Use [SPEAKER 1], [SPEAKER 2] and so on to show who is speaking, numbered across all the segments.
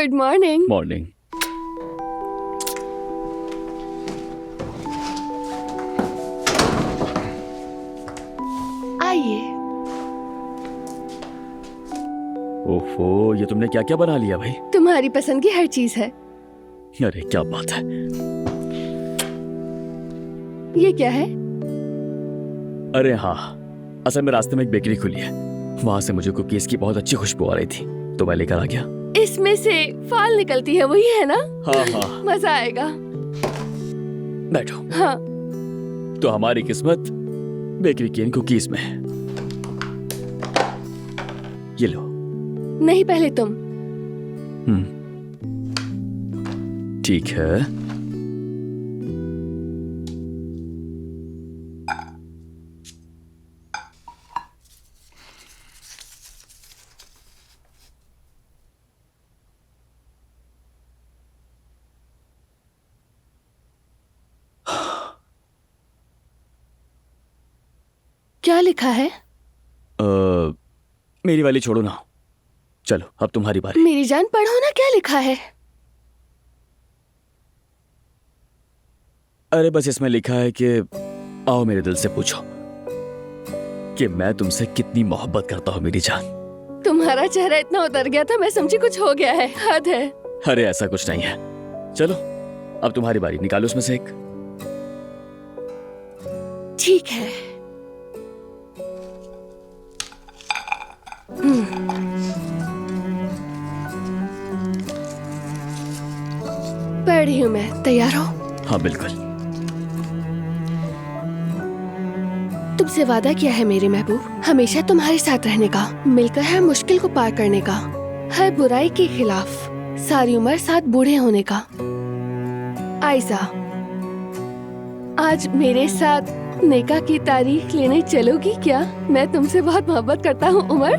[SPEAKER 1] Good morning.
[SPEAKER 2] Morning.
[SPEAKER 1] आइए।
[SPEAKER 2] ओफो, ये तुमने क्या क्या बना लिया भाई?
[SPEAKER 1] तुम्हारी पसंद की हर चीज है।
[SPEAKER 2] अरे क्या बात है।
[SPEAKER 1] ये क्या है?
[SPEAKER 2] अरे हाँ, असल में रास्ते में एक बेकरी खुली है, वहां से मुझे कुकीज की बहुत अच्छी खुशबू आ रही थी तो मैं लेकर आ गया।
[SPEAKER 1] इसमें से फाल निकलती है, वही है ना?
[SPEAKER 2] हाँ हाँ।
[SPEAKER 1] मजा आएगा।
[SPEAKER 2] बैठो।
[SPEAKER 1] हाँ।
[SPEAKER 2] तो हमारी किस्मत बेकरी की इन कुकीज में है। ये लो।
[SPEAKER 1] नहीं, पहले तुम।
[SPEAKER 2] ठीक है।
[SPEAKER 1] क्या लिखा है?
[SPEAKER 2] मेरी वाली छोड़ो ना, चलो अब तुम्हारी बारी।
[SPEAKER 1] मेरी जान, पढ़ो ना, क्या लिखा है?
[SPEAKER 2] अरे बस इसमें लिखा है कि आओ मेरे दिल से पूछो कि मैं तुमसे कितनी मोहब्बत करता हूँ मेरी जान।
[SPEAKER 1] तुम्हारा चेहरा इतना उतर गया था, मैं समझी कुछ हो गया है। हद है।
[SPEAKER 2] अरे ऐसा कुछ नहीं है। चलो अब तुम्हारी बारी, निकालो उसमें से एक।
[SPEAKER 1] ठीक है। पढ़ी हूँ मैं, तैयार हो?
[SPEAKER 2] हाँ बिल्कुल।
[SPEAKER 1] तुमसे वादा किया है मेरे महबूब, हमेशा तुम्हारे साथ रहने का, मिलकर हर मुश्किल को पार करने का, हर बुराई के खिलाफ सारी उम्र साथ बूढ़े होने का। आयशा, आज मेरे साथ निकाह की तारीख लेने चलोगी क्या? मैं तुमसे बहुत मोहब्बत करता हूँ उमर।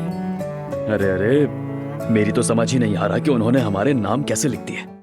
[SPEAKER 2] अरे अरे, मेरी तो समझ ही नहीं आ रहा कि उन्होंने हमारे नाम कैसे लिख दिए।